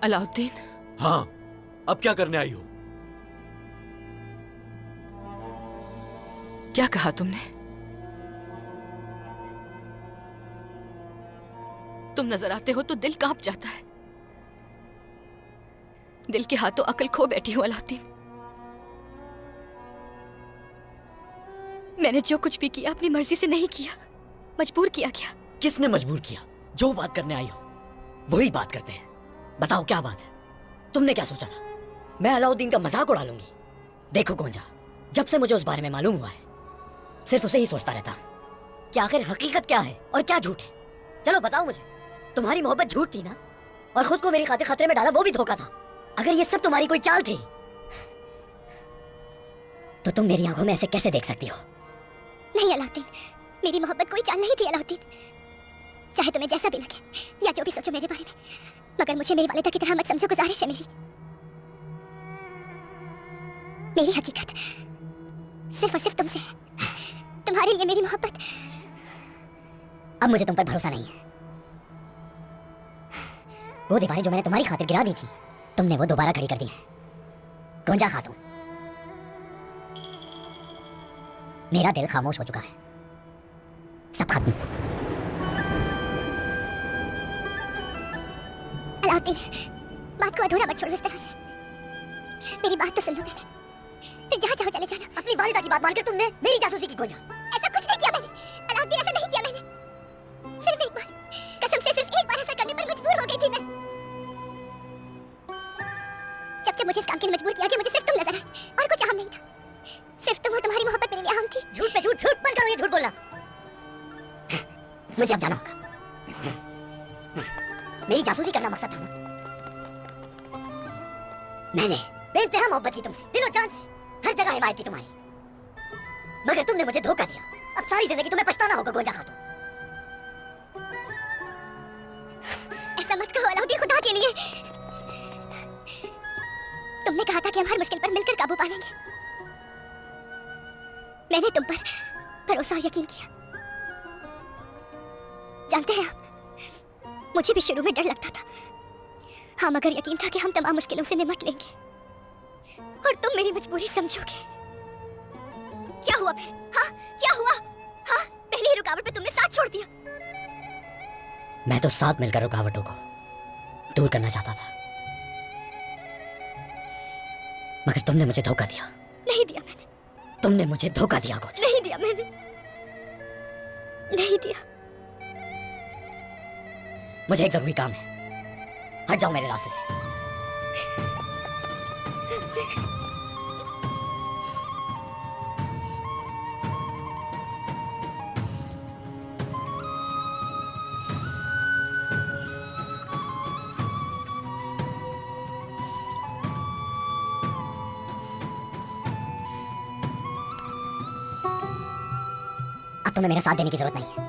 अलाउद्दीन, हाँ, अब क्या करने आई हो? क्या कहा तुमने? तुम नजर आते हो तो दिल कांप जाता है। दिल के हाथों अकल खो बैठी हूं अलाउद्दीन। मैंने जो कुछ भी किया अपनी मर्जी से नहीं किया, मजबूर किया गया। किसने मजबूर किया? जो बात करने आई हो वही बात करते हैं। बताओ क्या बात है? तुमने क्या सोचा था? मैं अलाउद्दीन का मजाक उड़ा लूंगी? देखो गोंजा, जब से मुझे उस बारे में मालूम हुआ है सिर्फ उसे ही सोचता रहता हूं कि आखिर हकीकत क्या है और क्या झूठ है। चलो बताओ मुझे, तुम्हारी मोहब्बत झूठ थी ना? और खुद को मेरी खातिर खतरे में डाला वो भी धोखा था। अगर ये सब तुम्हारी कोई चाल थी तो तुम मेरी आंखों में ऐसे कैसे देख सकती हो? नहीं अलाउद्दीन, मेरी मोहब्बत कोई चाल नहीं थी अलाउद्दीन। चाहे तुम्हें जैसा भी लगे या जो भी सोचो मेरे बारे में, मगर मुझे मेरी वालिदा की तरह मत समझो। गुजारिश है मेरी हकीकत सिर्फ और सिर्फ तुमसे है। तुम्हारे लिए मेरी मोहब्बत। अब मुझे तुम पर भरोसा नहीं है। वो दीवारें जो मैंने तुम्हारी खातिर गिरा दी थी, तुमने वो दोबारा खड़ी कर दी है। गोंजा खातून, मेरा दिल खामोश हो चुका है। सब खत्म। अलाउद्दीन, बात को अधूरा मत छोड़ो इस तरह से। मेरी बात तो सुन लो पहले, फिर जहाँ चाहो चले जाना। अपनी वालिदा की बात मानकर तुमने मेरी जासूसी की गोंजा। ऐसा कुछ नहीं किया मैंने अलाउद्दीन, ऐसा नहीं किया मैंने। सिर्फ एक बार, कसम से सिर्फ एक बार ऐसा करने पर मजबूर हो गई थी मैं। जब मुझे इस काम के लिए मजबूर किया कि मुझे सिर्फ तुम नजर आए और कुछ अहम नहीं था। सिर्फ तुम और तुम्हारी मोहब्बत मेरे लिए अहम थी। झूठ पे झूठ, झूठ बंद करो ये झूठ बोलना। मुझे अब जाना होगा। मेरी जासूसी करना मकसद था ना? मैंने बेइंतहा मोहब्बत की तुमसे, दिलो जान से, हर जगह हिमायत की तुम्हारी। मगर तुमने मुझे धोखा दिया। अब सारी जिंदगी तुम्हें पछताना होगा गोंजा खातून। ऐसा मत कहो अलाउद्दीन, खुदा के लिए। तुमने कहा था कि हम हर मुश्किल पर मिलकर काबू पा लेंगे। मैंने तुम पर भरोसा और यकीन किया। जानते हैं आप, मुझे भी शुरू में डर लगता था। हाँ, मगर यकीन था कि हम तमाम मुश्किलों से निपट लेंगे और तुम मेरी मजबूरी समझोगे। क्या हुआ फिर? हाँ, क्या हुआ? हाँ, पहली ही रुकावट पे तुमने साथ छोड़ दिया। मैं तो साथ मिलकर रुकावटों को दूर करना चाहता था, मगर तुमने मुझे धोखा दिया। नहीं दिया मैंने। तुमने मुझे धोखा दिया गोंजा। नहीं दिया मैंने, नहीं दिया। मुझे एक जरूरी काम है, हट जाओ मेरे रास्ते से। अब तुम्हें मेरा साथ देने की जरूरत नहीं है।